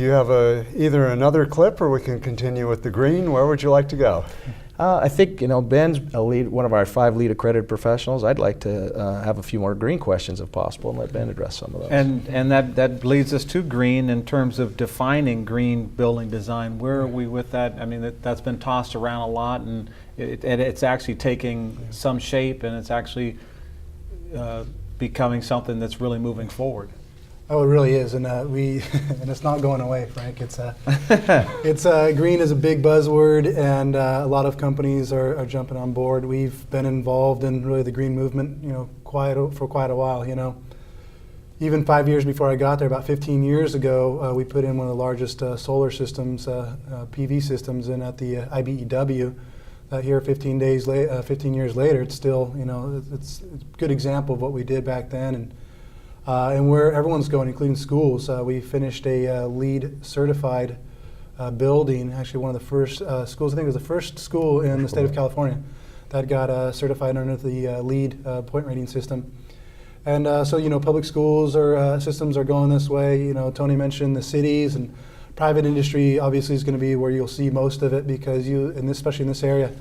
You have either another clip or we can continue with the green. Where would you like to go? I think, Ben's one of our 5 LEED accredited professionals. I'd like to have a few more green questions if possible and let Ben address some of those. And that leads us to green in terms of defining green building design. Where are we with that? I mean, that's been tossed around a lot, and it's actually taking some shape, and it's actually becoming something that's really moving forward. Oh, it really is, and and it's not going away, Frank. It's green is a big buzzword, and a lot of companies are jumping on board. We've been involved in really the green movement, for quite a while. Even 5 years before I got there, about 15 years ago, we put in one of the largest solar systems, PV systems, in at the IBEW. Here, 15 years later, it's still, it's a good example of what we did back then, and where everyone's going, including schools. We finished a LEED certified building, actually one of the first schools. I think it was the first school in the state of California that got certified under the LEED point rating system. And so, public schools or systems are going this way. Tony mentioned the cities, and private industry obviously is going to be where you'll see most of it, because especially in this area,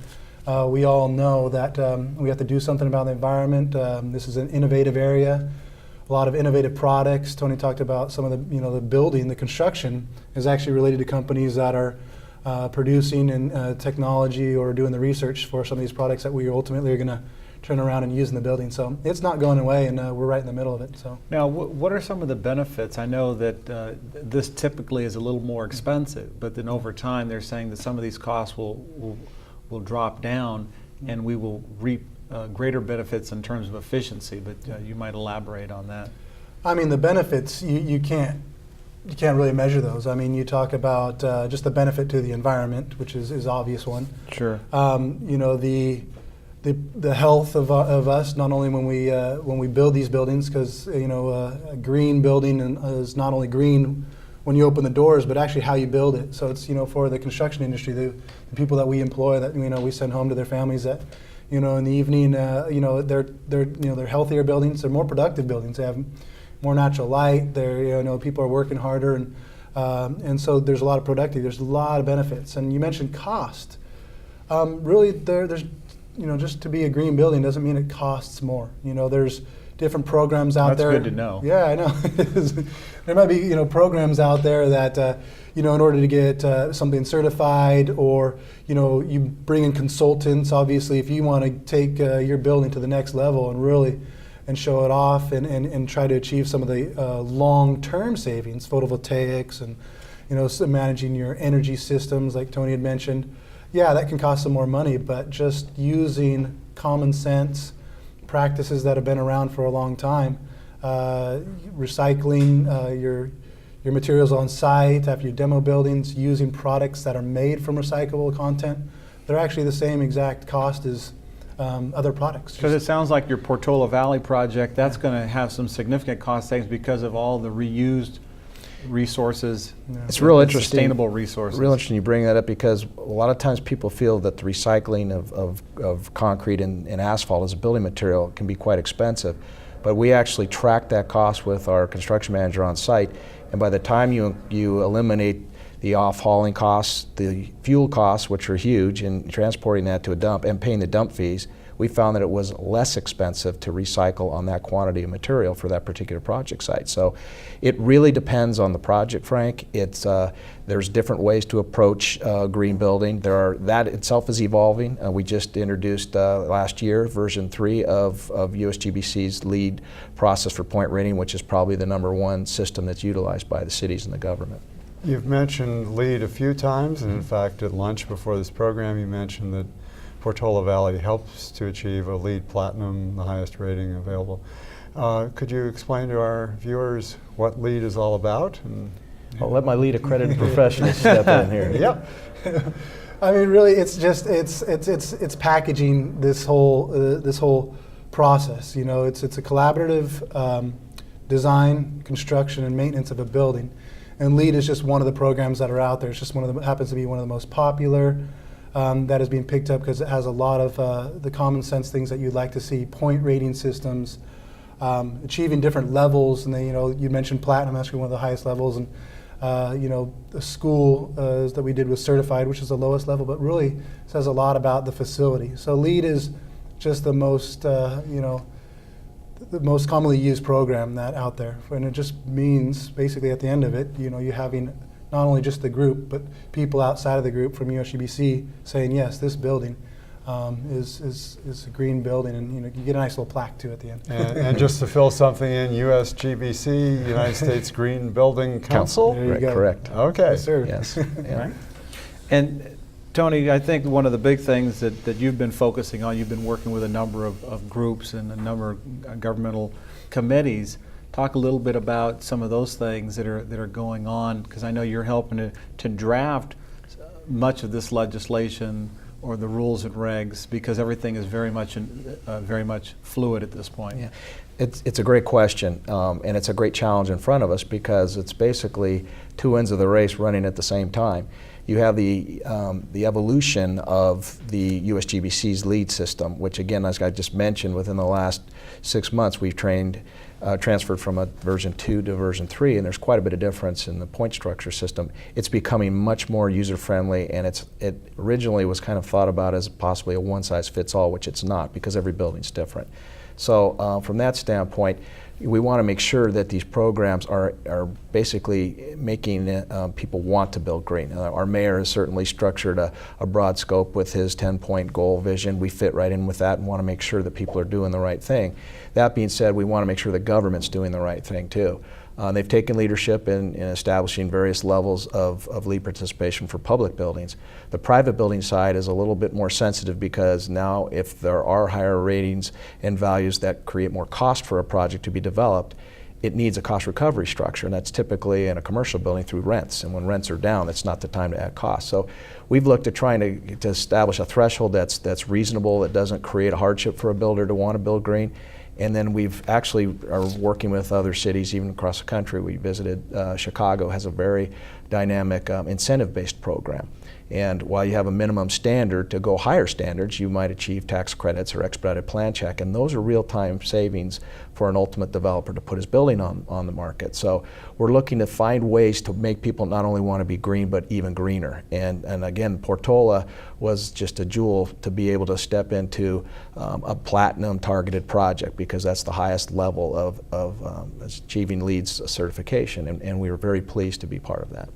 we all know that we have to do something about the environment. This is an innovative area. A lot of innovative products. Tony talked about some of the construction is actually related to companies that are producing and technology or doing the research for some of these products that we ultimately are going to turn around and use in the building. So it's not going away, and we're right in the middle of it. So now, what are some of the benefits? I know that this typically is a little more expensive, but then over time they're saying that some of these costs will drop down, and we will reap greater benefits in terms of efficiency, but you might elaborate on that. I mean, the benefits, you can't really measure those. I mean, you talk about just the benefit to the environment, which is obvious one. Sure. The health of us, not only when we build these buildings, because a green building is not only green when you open the doors, but actually how you build it. So it's for the construction industry, the people that we employ, that we send home to their families, that in the evening, they're healthier buildings, they're more productive buildings, they have more natural light, people are working harder, and so there's a lot of productivity, there's a lot of benefits. And you mentioned cost. Really, there's just to be a green building doesn't mean it costs more. There's different programs out there. That's good to know. Yeah, I know. There might be programs out there that in order to get something certified, or you bring in consultants. Obviously, if you want to take your building to the next level and show it off and try to achieve some of the long-term savings, photovoltaics, and managing your energy systems like Tony had mentioned. Yeah, that can cost some more money, but just using common sense practices that have been around for a long time, recycling your materials on site after your demo buildings, using products that are made from recyclable content, they're actually the same exact cost as other products. Because it sounds like your Portola Valley project, that's going to have some significant cost savings because of all the reused resources. Yeah. It's real interesting. Sustainable resources. Real interesting you bring that up, because a lot of times people feel that the recycling of concrete and asphalt as a building material can be quite expensive. But we actually track that cost with our construction manager on site, and by the time you eliminate the off-hauling costs, the fuel costs, which are huge, and transporting that to a dump and paying the dump fees, we found that it was less expensive to recycle on that quantity of material for that particular project site. So it really depends on the project, Frank. There's different ways to approach green building. That itself is evolving. We just introduced last year version 3 of USGBC's LEED process for point rating, which is probably the #1 system that's utilized by the cities and the government. You've mentioned LEED a few times, and in fact at lunch before this program you mentioned that Portola Valley helps to achieve a LEED Platinum, the highest rating available. Could you explain to our viewers what LEED is all about? I'll let my LEED accredited professionals step in here. Yep. I mean, really, it's just it's packaging this whole process. It's a collaborative design, construction, and maintenance of a building, and LEED is just one of the programs that are out there. It's just happens to be one of the most popular. That is being picked up because it has a lot of the common sense things that you'd like to see, point rating systems, achieving different levels, and then you mentioned platinum, actually one of the highest levels, and The school that we did was certified, which is the lowest level, but really says a lot about the facility. So LEED is just the most, the most commonly used program that out there. And it just means basically at the end of it, you having not only just the group, but people outside of the group from USGBC saying, yes, this building is a green building, and you get a nice little plaque too at the end. And just to fill something in, USGBC, United States Green Building Council? There you Right, go. correct. Okay. Yes, sir. Yes. Yeah. Right. And Tony, I think one of the big things that you've been focusing on, you've been working with a number of groups and a number of governmental committees. Talk a little bit about some of those things that are going on, because I know you're helping to draft much of this legislation or the rules and regs, because everything is very much fluid at this point. Yeah. It's a great question, and it's a great challenge in front of us, because it's basically two ends of the race running at the same time. You have the evolution of the USGBC's LEED system, which again, as I just mentioned, within the last 6 months we've transferred from a version 2 to version 3, and there's quite a bit of difference in the point structure system. It's becoming much more user-friendly, and it originally was kind of thought about as possibly a one-size-fits-all, which it's not, because every building's different. So from that standpoint, we want to make sure that these programs are basically making people want to build green. Our mayor has certainly structured a broad scope with his 10-point goal vision. We fit right in with that and want to make sure that people are doing the right thing. That being said, we want to make sure the government's doing the right thing too. They've taken leadership in establishing various levels of LEED participation for public buildings. The private building side is a little bit more sensitive, because now if there are higher ratings and values that create more cost for a project to be developed, it needs a cost recovery structure, and that's typically in a commercial building through rents. And when rents are down, that's not the time to add costs. So we've looked at trying to establish a threshold that's reasonable, that doesn't create a hardship for a builder to want to build green. And then we've actually are working with other cities, even across the country. We visited Chicago, has a very dynamic incentive-based program. And while you have a minimum standard, to go higher standards, you might achieve tax credits or expedited plan check, and those are real-time savings for an ultimate developer to put his building on the market. So we're looking to find ways to make people not only want to be green, but even greener. And again, Portola was just a jewel to be able to step into a platinum targeted project, because that's the highest level of achieving LEED's certification, and we were very pleased to be part of that.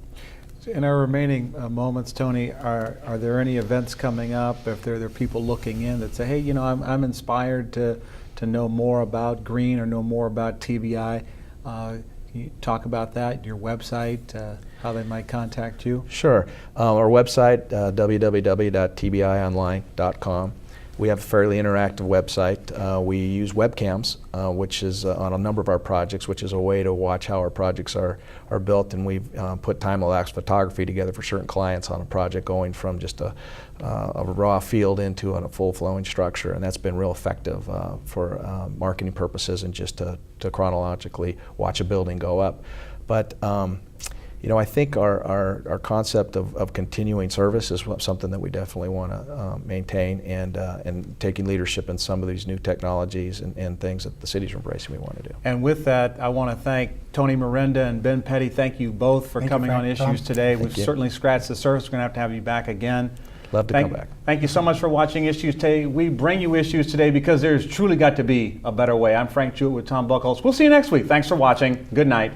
In our remaining moments, Tony, are there any events coming up, if there are people looking in that say, hey, I'm inspired to know more about green or know more about TBI? Can you talk about that, your website, how they might contact you? Sure. Our website, www.tbionline.com. We have a fairly interactive website. We use webcams, which is on a number of our projects, which is a way to watch how our projects are built, and we've put time-lapse photography together for certain clients on a project, going from just a raw field into a full-flowing structure, and that's been real effective for marketing purposes and just to chronologically watch a building go up. But I think our concept of continuing service is something that we definitely want to maintain, and taking leadership in some of these new technologies and things that the city's embracing, we want to do. And with that, I want to thank Tony Miranda and Ben Petty. Thank you both for coming on Issues today. We've certainly scratched the surface. We're going to have you back again. Love to come back. Thank you so much for watching Issues today. We bring you Issues today because there's truly got to be a better way. I'm Frank Jewett with Tom Buchholz. We'll see you next week. Thanks for watching. Good night.